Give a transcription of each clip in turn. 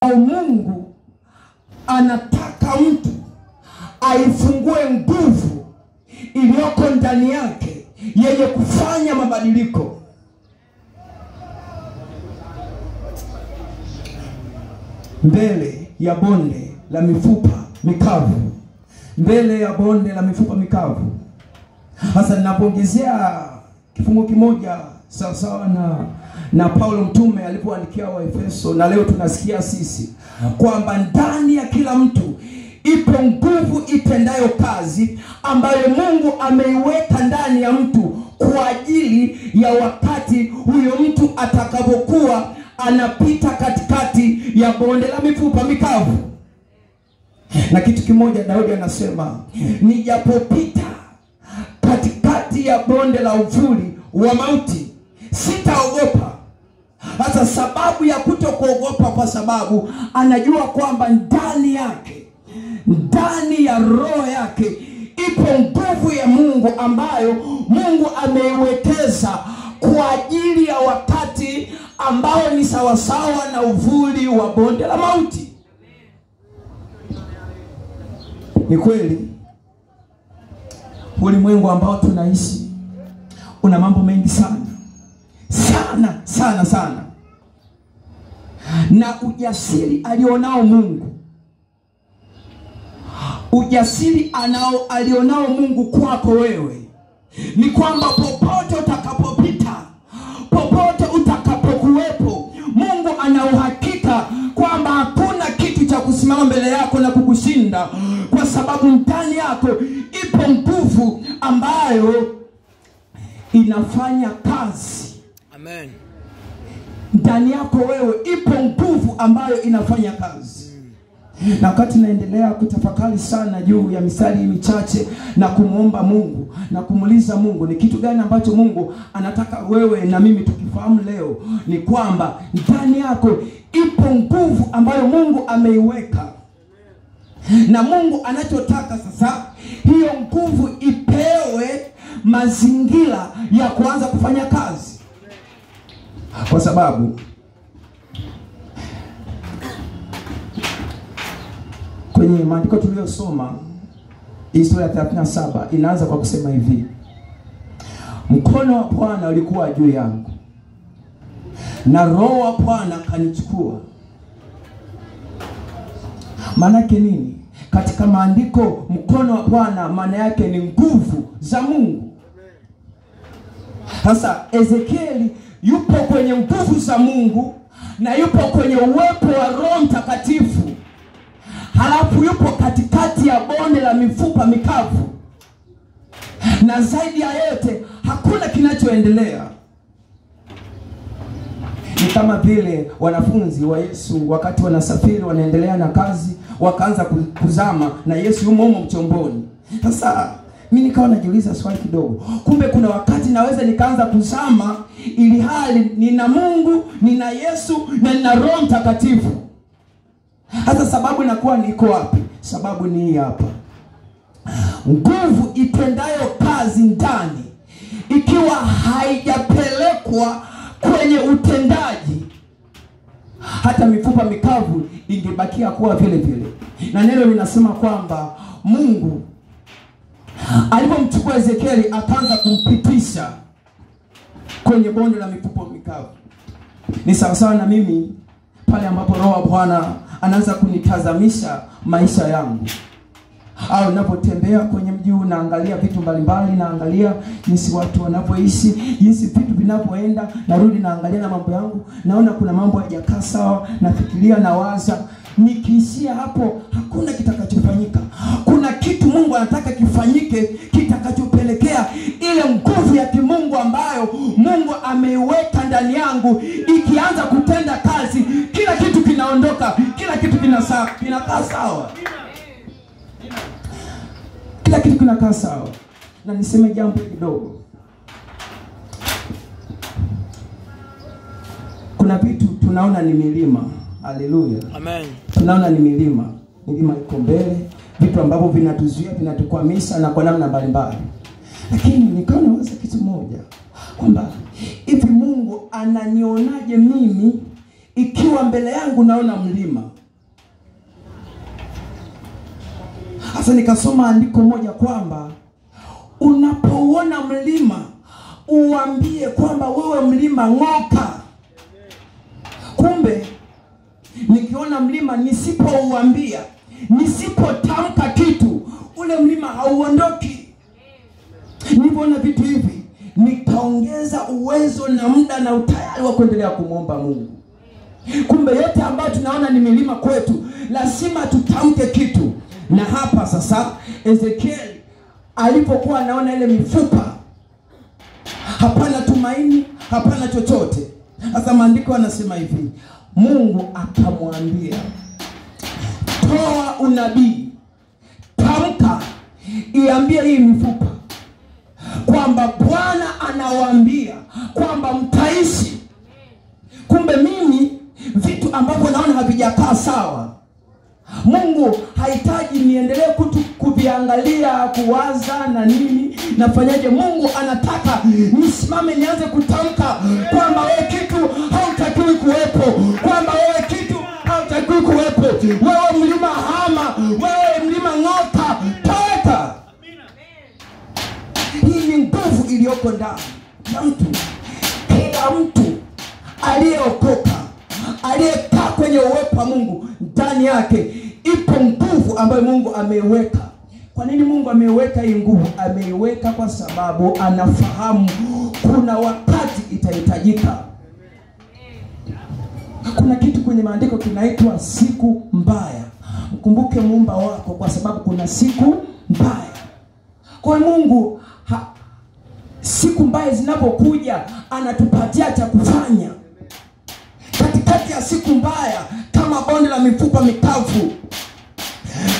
Mungu anataka mtu aifungue nguvu iliyoko ndani yake yenye kufanya mabadiliko. Mbele ya bonde la mifupa mikavu, mbele ya bonde la mifupa mikavu. Hasa ninapoongezea kifungu kimoja sawa na Paulo mtume alipoandikia Waefeso, na leo tunasikia sisi kwamba ndani ya kila mtu ipo nguvu itendayo kazi ambayo Mungu ameiweka ndani ya mtu kwa ajili ya wakati huyo mtu atakapokuwa anapita katikati ya bonde la mifupa mikavu. Na kitu kimoja Daudi anasema, nijapopita katikati ya bonde la uvuli wa mauti sitaogopa. Hata sababu ya kutokuogopa, kwa sababu anajua kwamba ndani yake, ndani ya roho yake ipo nguvu ya Mungu ambayo Mungu ameiwekeza kwa ajili ya wakati ambao ni sawasawa na uvuli wa bonde la mauti. Ni kweli ulimwengu ambao tunaishi una mambo mengi sana na ujasiri alionao Mungu, ujasiri alionao Mungu kwako wewe ni kwamba popote utakapopita, popote utakapokuwepo, Mungu ana uhakika kwamba hakuna kitu cha kusimama mbele yako na kukushinda, kwa sababu ndani yako ipo nguvu ambayo inafanya kazi. Amen. Ndani yako wewe ipo nguvu ambayo inafanya kazi. Na wakati naendelea kutafakari sana juu ya misali michache na kumuomba Mungu na kumuuliza Mungu ni kitu gani ambacho Mungu anataka wewe na mimi tukifahamu leo, ni kwamba ndani yako ipo nguvu ambayo Mungu ameiweka. Na Mungu anachotaka sasa, hiyo nguvu ipewe mazingira ya kuanza kufanya kazi. Kwa sababu kwenye maandiko tuliyosoma, historia ya 37 inaanza kwa kusema hivi: mkono wa Bwana ulikuwa juu yangu, na roho wa Bwana kanichukua. Maana yake nini? Katika maandiko, mkono wa Bwana maana yake ni nguvu za Mungu. Sasa Ezekieli yupo kwenye nguvu za Mungu na yupo kwenye uwepo wa Roho Mtakatifu. Halafu yupo katikati ya bonde la mifupa mikavu. Na zaidi ya yote hakuna kinachoendelea. Ni kama vile wanafunzi wa Yesu wakati wanasafiri wanaendelea na kazi, wakaanza kuzama na Yesu yumo mchomboni. Sasa mimi nikawa najiuliza swali kidogo. Kumbe kuna wakati naweza nikaanza kuzama ili hali nina Mungu, nina Yesu na nina Roho Mtakatifu. Hata sababu inakuwa niko wapi? Sababu ni hii hapa. Nguvu itendayo kazi ndani, ikiwa haijapelekwa kwenye utendaji, hata mifupa mikavu ingebakia kuwa vile vile. Na neno linasema kwamba Mungu alipomchukua Ezekieli akaanza kumpitisha kwenye bonde la mifupa mikavu. Ni sawa na mimi pale ambapo Roho wa Bwana anaanza kunitazamisha maisha yangu. Au ninapotembea kwenye mji naangalia vitu mbalimbali, naangalia jinsi watu wanapoishi, jinsi vitu vinavyoenda, narudi naangalia na mambo yangu, naona kuna mambo hayajakaa sawa, nafikiria na waza. Nikiishia hapo hakuna kitakachofanyika. Kuna kitu Mungu anataka kifanyike kitakachopelekea ile nguvu ya kimungu ambayo Mungu ameiweka ndani yangu ikianza kutenda kazi, kila kitu kinaondoka, kila kitu kinakaa sawa. Kila kitu kinakaa sawa. Na niseme jambo kidogo. Kuna vitu tunaona ni milima. Haleluya. Amen. Tunaona ni milima. Milima iko mbele, vitu ambavyo vinatuzuia, vinatukwamisha na kwa namna mbalimbali. Lakini nikaona kitu moja, kwamba hivi Mungu ananionaje mimi ikiwa mbele yangu naona mlima. Sasa nikasoma andiko moja kwamba unapouona mlima uambie kwamba wewe mlima ng'oka. Kumbe nikiona mlima nisipouambia, nisipotamka kitu, ule mlima hauondoki. Nilipoona vitu hivi nikaongeza uwezo na muda na utayari wa kuendelea kumwomba Mungu. Kumbe yote ambayo tunaona ni milima kwetu lazima tutamke kitu. Na hapa sasa Ezekiel alipokuwa anaona ile mifupa, hapana tumaini, hapana chochote. Sasa maandiko yanasema hivi, Mungu akamwambia, toa unabii, tamka, iambie hii mifupa kwamba Bwana anawaambia kwamba mtaishi. Kumbe mimi vitu ambavyo naona havijakaa sawa, Mungu hahitaji niendelee kuviangalia, kuwaza na nini nafanyaje. Mungu anataka nisimame nianze kutamka kwamba wewe kitu hautakiwi kuwepo, kwamba wewe kitu hautakiwi kuwepo. Wewe mlima hama, wewe mlima ng'oka, toka. Hii ni nguvu iliyoko ndani ya mtu. Kila mtu aliyeokoka, aliyekaa kwenye uwepo wa Mungu, ndani yake ipo nguvu ambayo Mungu ameiweka. Kwa nini Mungu ameiweka hii nguvu? Ameiweka kwa sababu anafahamu kuna wakati itahitajika. Kuna kitu kwenye maandiko kinaitwa siku mbaya. Mkumbuke Muumba wako, kwa sababu kuna siku mbaya. Kwa Mungu siku mbaya zinapokuja anatupatia cha kufanya. Katikati ya siku mbaya, kama bonde la mifupa mikavu,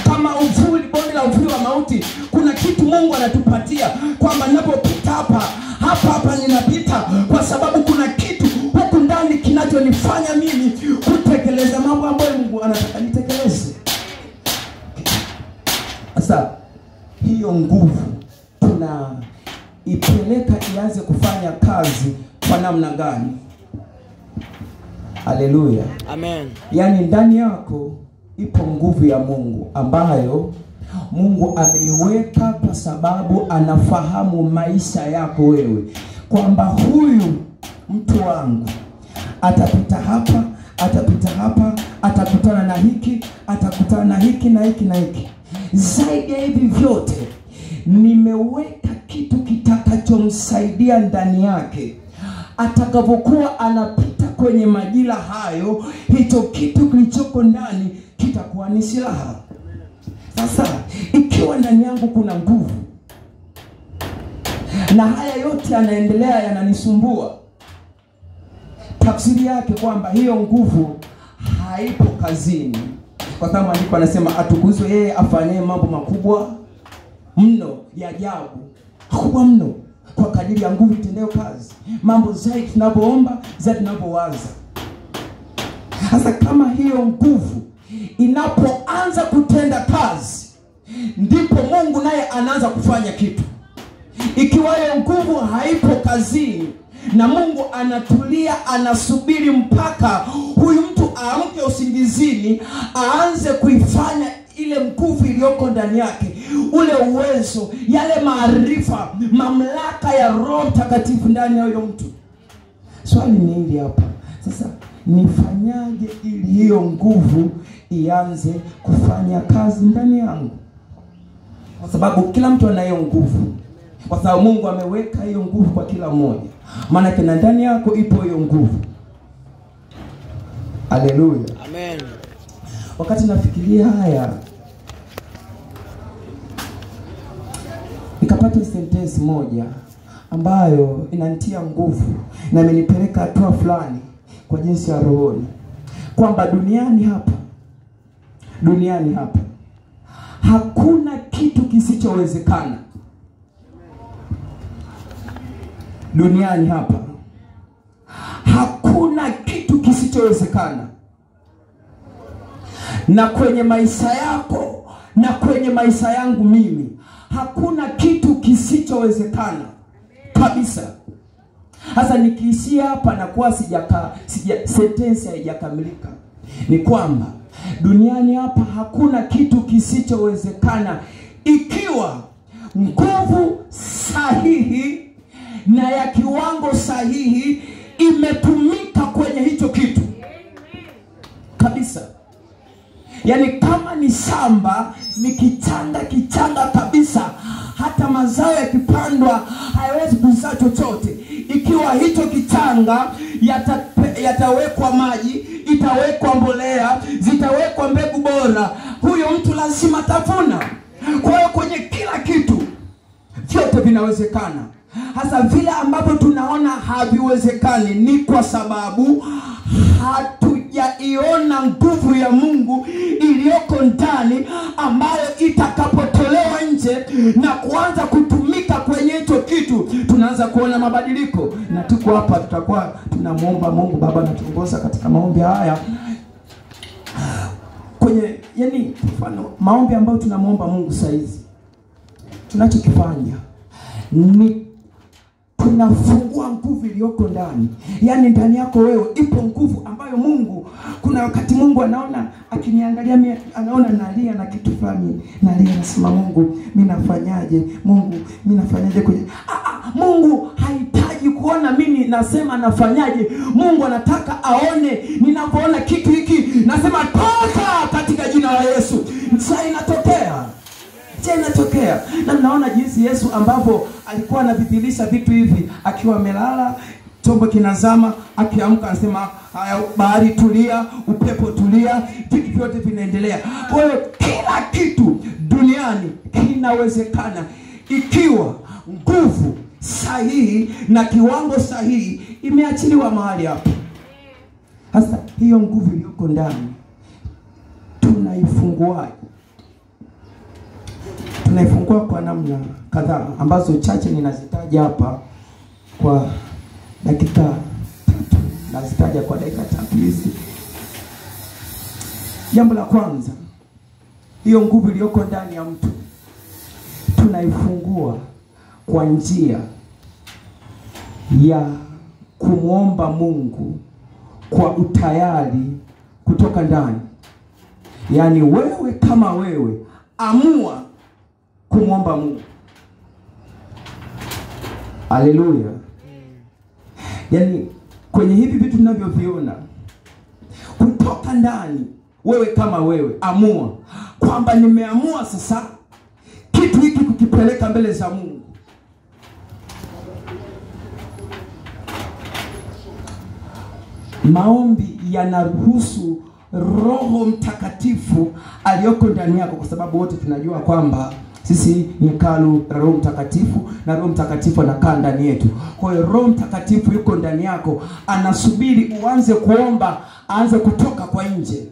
kama uvuli, bonde la uvuli wa mauti, kuna kitu Mungu anatupatia kwamba ninapopita hapa ninapita kwa sababu kuna kitu huku ndani kinachonifanya mimi kutekeleza mambo ambayo Mungu anataka nitekeleze. Sasa hiyo nguvu tunaipeleka ianze kufanya kazi kwa namna gani? Haleluya. Amen. Yaani ndani yako ipo nguvu ya Mungu ambayo Mungu ameiweka kwa sababu anafahamu maisha yako wewe, kwamba huyu mtu wangu atapita hapa, atapita hapa, atakutana na hiki, atakutana na hiki na hiki na hiki. Zaidi ya hivi vyote nimeweka kitu kitakachomsaidia ndani yake. Atakapokuwa anapita kwenye majira hayo, hicho kitu kilichoko ndani kitakuwa ni silaha. Sasa ikiwa ndani yangu kuna nguvu na haya yote yanaendelea yananisumbua, tafsiri yake kwamba hiyo nguvu haipo kazini. Kwa sababu maandiko yanasema atukuzwe yeye afanye mambo makubwa mno ya ajabu, kubwa mno, kwa kadiri ya nguvu itendayo kazi. Mambo zaidi tunapoomba, zaidi tunapowaza. Sasa kama hiyo nguvu inapoanza kutenda kazi, ndipo Mungu naye anaanza kufanya kitu. Ikiwa hiyo nguvu haipo kazini na Mungu anatulia, anasubiri mpaka huyu mtu aamke usingizini, aanze kuifanya ile nguvu iliyoko ndani yake, ule uwezo, yale maarifa, mamlaka ya Roho Mtakatifu ndani ya huyo mtu. Swali ni hili hapa. Sasa nifanyaje ili hiyo nguvu ianze kufanya kazi ndani yangu? Kwa sababu kila mtu anayo nguvu. Kwa sababu Mungu ameweka hiyo nguvu kwa kila mmoja. Maana kina ndani yako ipo hiyo nguvu. Haleluya. Amen. Wakati nafikiria haya, nikapata sentence moja ambayo inanitia nguvu na imenipeleka hatua fulani kwa jinsi ya rohoni, kwamba duniani hapa hakuna kitu kisichowezekana. Duniani hapa hakuna kitu kisichowezekana. Na kwenye maisha yako na kwenye maisha yangu mimi, hakuna kitu kisichowezekana kabisa. Hasa nikiishia hapa na kuwa sentence haijakamilika. Ni kwamba duniani hapa hakuna kitu kisichowezekana ikiwa nguvu sahihi na ya kiwango sahihi imetumika kwenye hicho kitu. Kabisa. Yani kama ni shamba, ni kichanga kabisa, hata mazao yakipandwa hayawezi kuzaa chochote. Ikiwa hicho kichanga yatawekwa maji, itawekwa mbolea, zitawekwa mbegu bora, huyo mtu lazima atavuna. Kwa hiyo kwenye kila kitu vyote vinawezekana. Hasa vile ambavyo tunaona haviwezekani ni kwa sababu hatujaiona nguvu ya Mungu iliyoko ndani, ambayo itakapotolewa nje na kuanza kutumika kwenye hicho kitu, tunaanza kuona mabadiliko. Na tuko hapa tutakuwa tunamuomba Mungu Baba anatuongoza katika maombi haya. Kwenye mfano maombi ambayo tunamuomba Mungu saizi, tunachokifanya ni tunafungua nguvu iliyoko ndani. Yani ndani yako wewe ipo nguvu ambayo Mungu, kuna wakati Mungu anaona, akiniangalia mimi anaona nalia na kitu fulani, nalia nasema Mungu mimi nafanyaje? Mungu mimi nafanyaje kwenye Mungu hahitaji kuona mimi nasema nafanyaje. Mungu anataka aone ninapoona kitu hiki nasema toka katika jina la Yesu. Njaa inatokea. Na mnaona jinsi Yesu ambavyo alikuwa anabadilisha vitu hivi akiwa amelala, chombo kinazama, akiamka anasema haya bahari tulia, upepo tulia, vitu vyote vinaendelea. Kwa hiyo kila kitu duniani kinawezekana ikiwa nguvu sahihi na kiwango sahihi imeachiliwa mahali hapo. Hasa hiyo nguvu iliyoko ndani tunaifunguaje? Tunaifungua kwa namna kadhaa ambazo chache ninazitaja hapa kwa dakika 3. Nazitaja kwa dakika 3 hizi. Jambo la kwanza, hiyo nguvu iliyoko ndani ya mtu tunaifungua kwa njia ya kumuomba Mungu kwa utayari kutoka ndani. Yani wewe kama wewe amua kumuomba Mungu. Haleluya. Yani kwenye hivi vitu tunavyoviona kutoka ndani, wewe kama wewe amua kwamba nimeamua sasa kitu hiki kukipeleka mbele za Mungu. Maombi yanaruhusu Roho Mtakatifu aliyoko ndani yako, kwa sababu wote tunajua kwamba sisi ni hekalu la Roho Mtakatifu na Roho Mtakatifu anakaa ndani yetu. Kwa hiyo Roho Mtakatifu yuko ndani yako, anasubiri uanze kuomba, aanze kutoka kwa nje.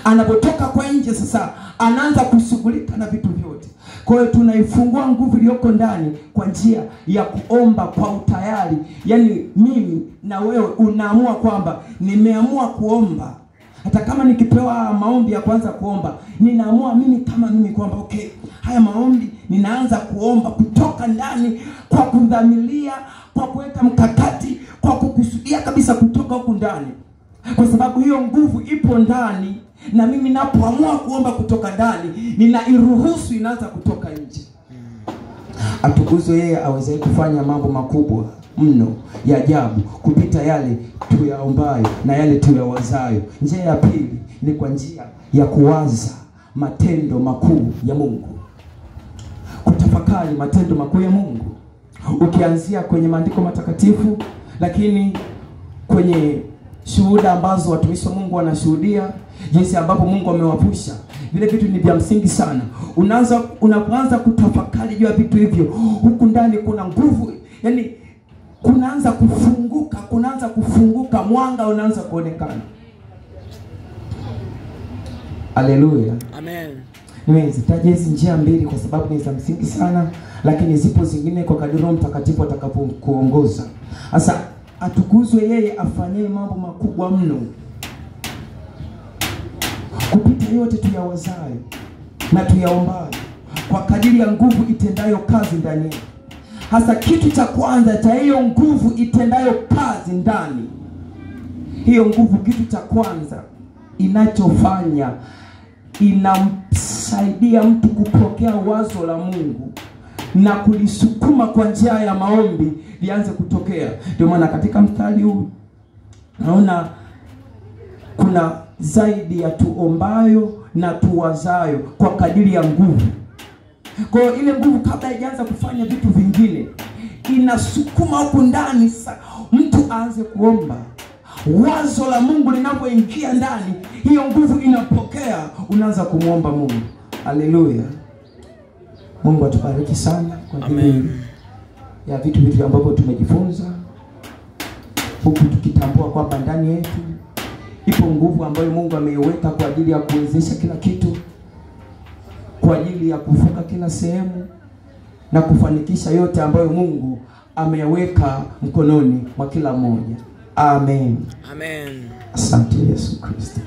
Anapotoka kwa nje sasa anaanza kushughulika na vitu vyote. Kwa hiyo tunaifungua nguvu iliyoko ndani kwa njia ya kuomba kwa utayari. Yani mimi na wewe unaamua kwamba nimeamua kuomba. Hata kama nikipewa maombi ya kwanza kuomba, ninaamua mimi kama mimi kwamba okay, haya maombi ninaanza kuomba kutoka ndani, kwa kudhamiria, kwa kuweka mkakati, kwa kukusudia kabisa kutoka huko ndani. Kwa sababu hiyo nguvu ipo ndani, na mimi napoamua kuomba kutoka ndani, ninairuhusu inaanza kutoka nje. Atukuzwe yeye aweze kufanya mambo makubwa mno ya ajabu kupita yale tuyaombayo na yale tuyawazayo. Njia ya pili ni kwa njia ya kuwaza matendo makuu ya Mungu. Kutafakari matendo makuu ya Mungu. Ukianzia kwenye maandiko matakatifu, lakini kwenye shuhuda ambazo watumishi wa Mungu wanashuhudia jinsi ambapo Mungu amewapusha. Vile vitu ni vya msingi sana. Unapoanza kutafakari juu ya vitu hivyo, huku ndani kuna nguvu, yani kunaanza kufunguka, mwanga unaanza kuonekana. Haleluya. Amen. Nimezitaja hizi njia mbili kwa sababu ni za msingi sana, lakini zipo zingine kwa kadri Roho Mtakatifu atakapokuongoza. Sasa atukuzwe yeye afanyie mambo makubwa mno kupita yote tuyawazayo na tuyaombayo, kwa kadiri ya nguvu itendayo kazi ndani yetu. Hasa kitu cha kwanza cha hiyo nguvu itendayo kazi ndani, hiyo nguvu, kitu cha kwanza inachofanya, inamsaidia mtu kupokea wazo la Mungu na kulisukuma kwa njia ya maombi lianze kutokea. Ndio maana katika mstari huu naona kuna zaidi ya tuombayo na tuwazayo kwa kadiri ya nguvu. Kwa hiyo ile nguvu kabla haijaanza kufanya vitu vingine, inasukuma huko ndani mtu aanze kuomba. Wazo la Mungu linapoingia ndani, hiyo nguvu inapokea, unaanza kumuomba Mungu. Haleluya. Mungu atubariki sana kwa ajili ya vitu ambavyo tumejifunza, huku tukitambua kwamba ndani yetu ipo nguvu ambayo Mungu ameiweka kwa ajili ya kuwezesha kila kitu, kwa ajili ya kuvuka kila sehemu na kufanikisha yote ambayo Mungu ameweka mkononi mwa kila mmoja. Amen. Amen. Asante Yesu Kristo.